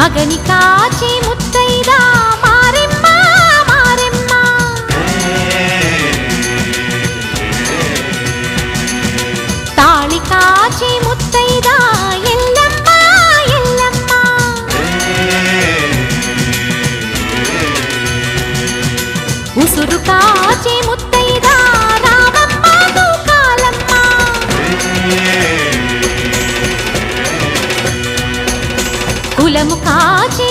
మగని కాచి ముత్తైదా మారెమ్మ మారెమ్మ తాళి కాచి ముత్తైదా ఎల్లమ్మ ఎల్లమ్మ ఉసురు కాచి ముత్తైదా రామమ్మ తూకాలమ్మ కులము కాచి